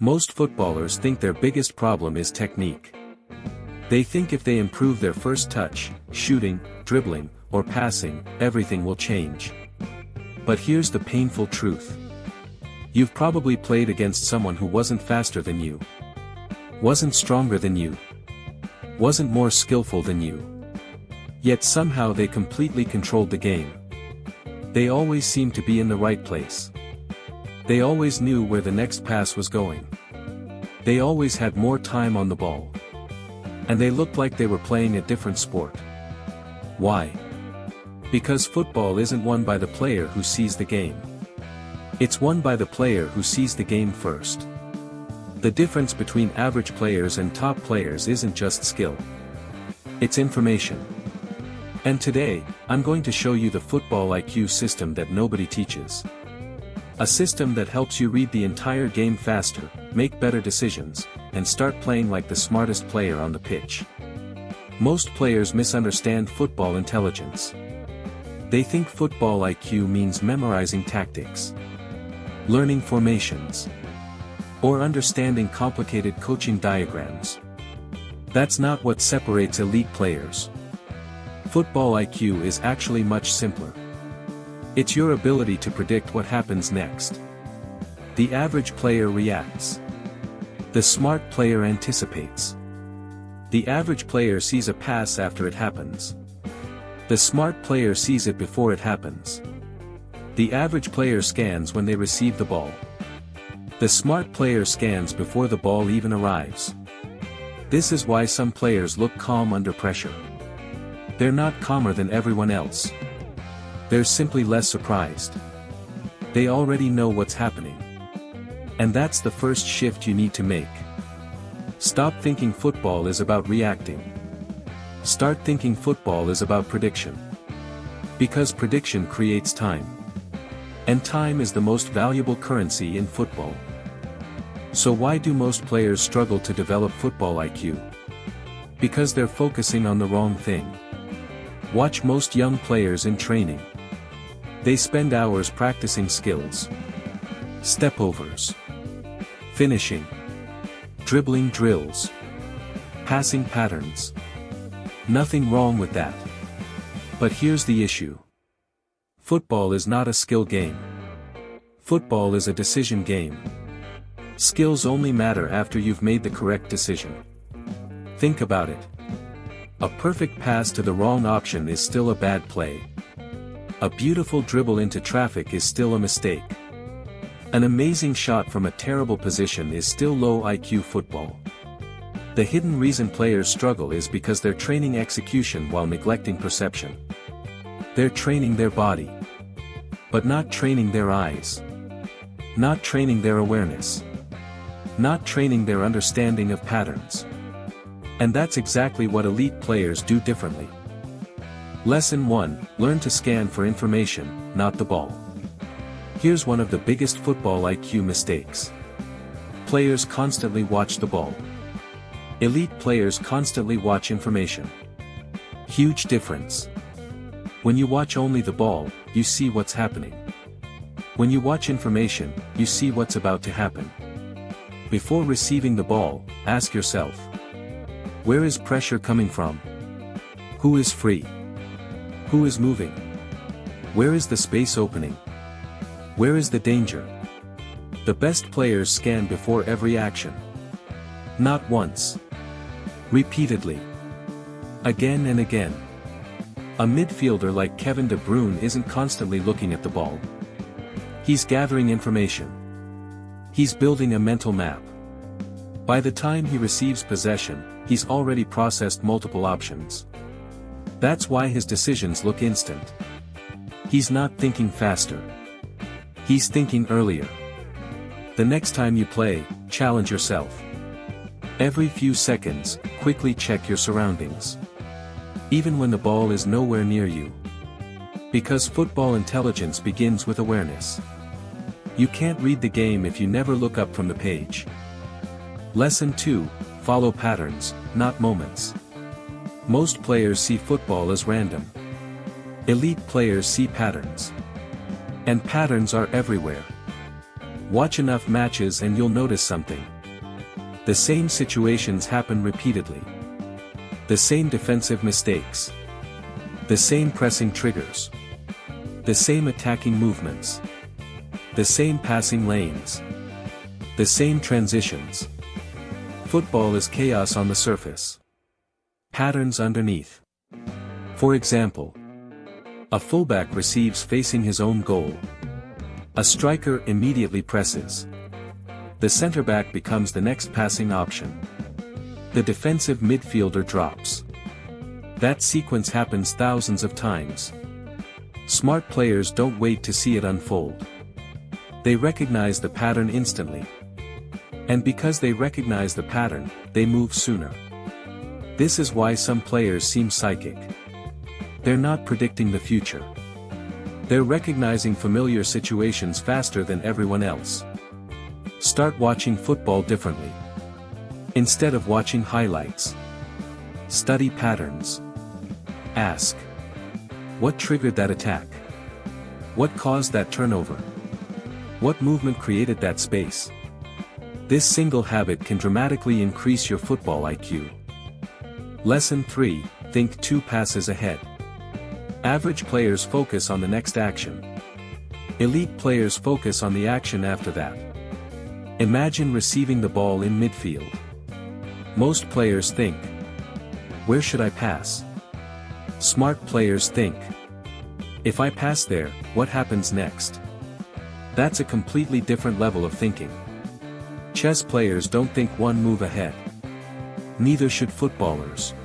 Most footballers think their biggest problem is technique. They think if they improve their first touch, shooting, dribbling, or passing, everything will change. But here's the painful truth. You've probably played against someone who wasn't faster than you, wasn't stronger than you, wasn't more skillful than you. Yet somehow they completely controlled the game. They always seemed to be in the right place. They always knew where the next pass was going. They always had more time on the ball. And they looked like they were playing a different sport. Why? Because football isn't won by the player who sees the game. It's won by the player who sees the game first. The difference between average players and top players isn't just skill. It's information. And today, I'm going to show you the football IQ system that nobody teaches. A system that helps you read the entire game faster, make better decisions, and start playing like the smartest player on the pitch. Most players misunderstand football intelligence. They think football IQ means memorizing tactics, learning formations, or understanding complicated coaching diagrams. That's not what separates elite players. Football IQ is actually much simpler. It's your ability to predict what happens next. The average player reacts. The smart player anticipates. The average player sees a pass after it happens. The smart player sees it before it happens. The average player scans when they receive the ball. The smart player scans before the ball even arrives. This is why some players look calm under pressure. They're not calmer than everyone else. They're simply less surprised. They already know what's happening. And that's the first shift you need to make. Stop thinking football is about reacting. Start thinking football is about prediction. Because prediction creates time. And time is the most valuable currency in football. So why do most players struggle to develop football IQ? Because they're focusing on the wrong thing. Watch most young players in training. They spend hours practicing skills. Stepovers. Finishing. Dribbling drills. Passing patterns. Nothing wrong with that. But here's the issue. Football is not a skill game. Football is a decision game. Skills only matter after you've made the correct decision. Think about it. A perfect pass to the wrong option is still a bad play. A beautiful dribble into traffic is still a mistake. An amazing shot from a terrible position is still low IQ football. The hidden reason players struggle is because they're training execution while neglecting perception. They're training their body, but not training their eyes. Not training their awareness. Not training their understanding of patterns. And that's exactly what elite players do differently. Lesson 1, learn to scan for information, not the ball. Here's one of the biggest football IQ mistakes. Players constantly watch the ball. Elite players constantly watch information. Huge difference. When you watch only the ball, you see what's happening. When you watch information, you see what's about to happen. Before receiving the ball, ask yourself, where is pressure coming from? Who is free? Who is moving? Where is the space opening? Where is the danger? The best players scan before every action. Not once. Repeatedly. Again and again. A midfielder like Kevin De Bruyne isn't constantly looking at the ball. He's gathering information. He's building a mental map. By the time he receives possession, he's already processed multiple options. That's why his decisions look instant. He's not thinking faster. He's thinking earlier. The next time you play, challenge yourself. Every few seconds, quickly check your surroundings. Even when the ball is nowhere near you. Because football intelligence begins with awareness. You can't read the game if you never look up from the page. Lesson 2, follow patterns, not moments. Most players see football as random. Elite players see patterns. And patterns are everywhere. Watch enough matches and you'll notice something. The same situations happen repeatedly. The same defensive mistakes. The same pressing triggers. The same attacking movements. The same passing lanes. The same transitions. Football is chaos on the surface. Patterns underneath. For example, a fullback receives facing his own goal. A striker immediately presses. The center-back becomes the next passing option. The defensive midfielder drops. That sequence happens thousands of times. Smart players don't wait to see it unfold. They recognize the pattern instantly. And because they recognize the pattern, they move sooner. This is why some players seem psychic. They're not predicting the future. They're recognizing familiar situations faster than everyone else. Start watching football differently. Instead of watching highlights, study patterns. Ask, what triggered that attack? What caused that turnover? What movement created that space? This single habit can dramatically increase your football IQ. Lesson 3, think 2 passes ahead. Average players focus on the next action. Elite players focus on the action after that. Imagine receiving the ball in midfield. Most players think, where should I pass? Smart players think, if I pass there, what happens next? That's a completely different level of thinking. Chess players don't think one move ahead. Neither should footballers.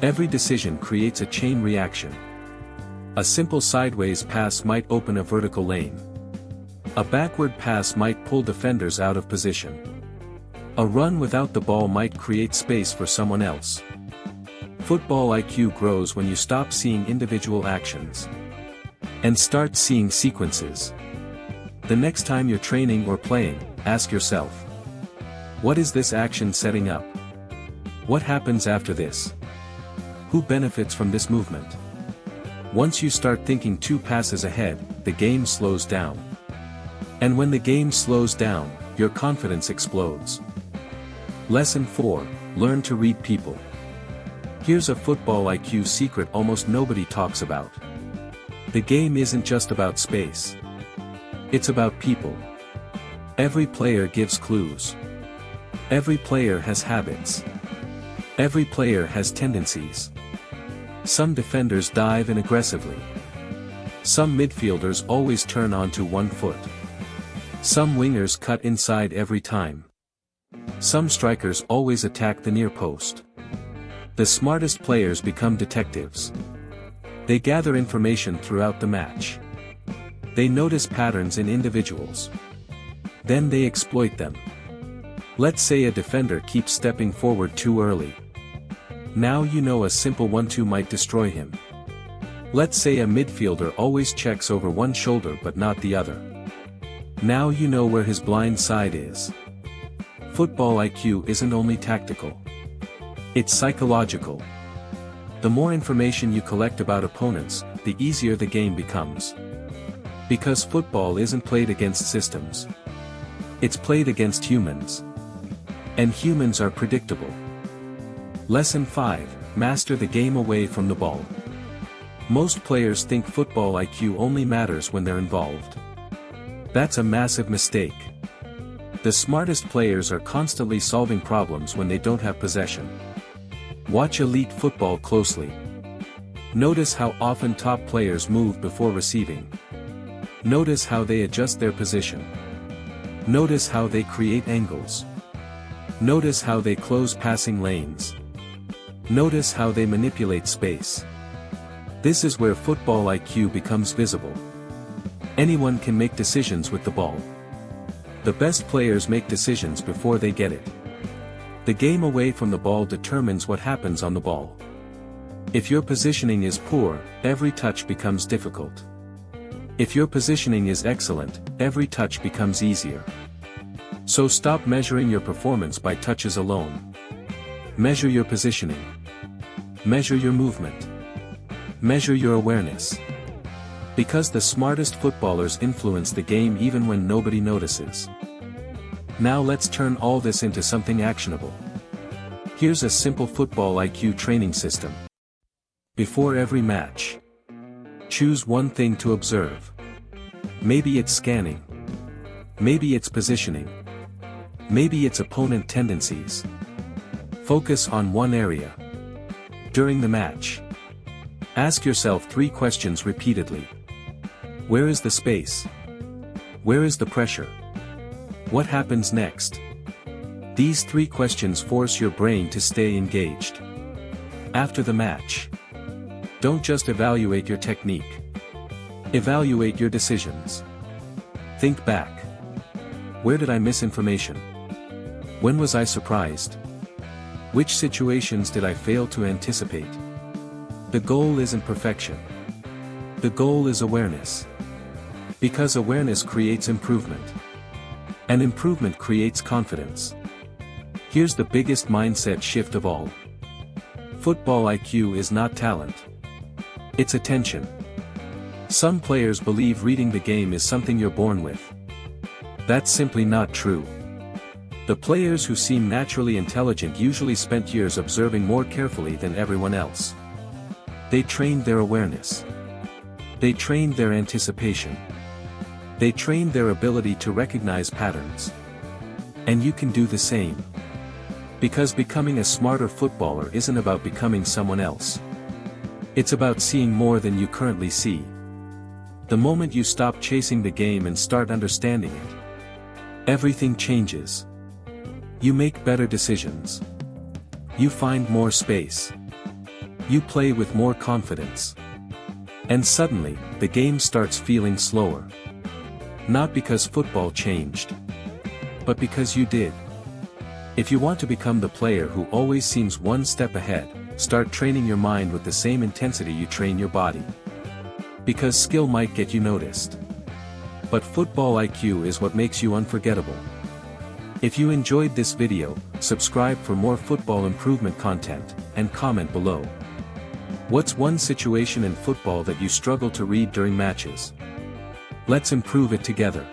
Every decision creates a chain reaction. A simple sideways pass might open a vertical lane. A backward pass might pull defenders out of position. A run without the ball might create space for someone else. Football IQ grows when you stop seeing individual actions and start seeing sequences. The next time you're training or playing, ask yourself, what is this action setting up? What happens after this? Who benefits from this movement? Once you start thinking 2 passes ahead, the game slows down. And when the game slows down, your confidence explodes. Lesson 4, learn to read people. Here's a football IQ secret almost nobody talks about. The game isn't just about space. It's about people. Every player gives clues. Every player has habits. Every player has tendencies. Some defenders dive in aggressively. Some midfielders always turn onto one foot. Some wingers cut inside every time. Some strikers always attack the near post. The smartest players become detectives. They gather information throughout the match. They notice patterns in individuals. Then they exploit them. Let's say a defender keeps stepping forward too early. Now you know a simple 1-2 might destroy him. Let's say a midfielder always checks over one shoulder but not the other. Now you know where his blind side is. Football IQ isn't only tactical. It's psychological. The more information you collect about opponents, the easier the game becomes. Because football isn't played against systems. It's played against humans. And humans are predictable. Lesson 5, master the game away from the ball. Most players think football IQ only matters when they're involved. That's a massive mistake. The smartest players are constantly solving problems when they don't have possession. Watch elite football closely. Notice how often top players move before receiving. Notice how they adjust their position. Notice how they create angles. Notice how they close passing lanes. Notice how they manipulate space. This is where football IQ becomes visible. Anyone can make decisions with the ball. The best players make decisions before they get it. The game away from the ball determines what happens on the ball. If your positioning is poor, every touch becomes difficult. If your positioning is excellent, every touch becomes easier. So stop measuring your performance by touches alone. Measure your positioning. Measure your movement. Measure your awareness. Because the smartest footballers influence the game even when nobody notices. Now let's turn all this into something actionable. Here's a simple football IQ training system. Before every match, choose one thing to observe. Maybe it's scanning. Maybe it's positioning. Maybe it's opponent tendencies. Focus on one area. During the match, ask yourself 3 questions repeatedly. Where is the space? Where is the pressure? What happens next? These 3 questions force your brain to stay engaged. After the match, don't just evaluate your technique. Evaluate your decisions. Think back. Where did I miss information? When was I surprised? Which situations did I fail to anticipate? The goal isn't perfection. The goal is awareness. Because awareness creates improvement. And improvement creates confidence. Here's the biggest mindset shift of all. Football IQ is not talent. It's attention. Some players believe reading the game is something you're born with. That's simply not true. The players who seem naturally intelligent usually spent years observing more carefully than everyone else. They trained their awareness. They trained their anticipation. They trained their ability to recognize patterns. And you can do the same. Because becoming a smarter footballer isn't about becoming someone else. It's about seeing more than you currently see. The moment you stop chasing the game and start understanding it, everything changes. You make better decisions. You find more space. You play with more confidence. And suddenly, the game starts feeling slower. Not because football changed, but because you did. If you want to become the player who always seems one step ahead, start training your mind with the same intensity you train your body. Because skill might get you noticed. But football IQ is what makes you unforgettable. If you enjoyed this video, subscribe for more football improvement content, and comment below. What's one situation in football that you struggle to read during matches? Let's improve it together.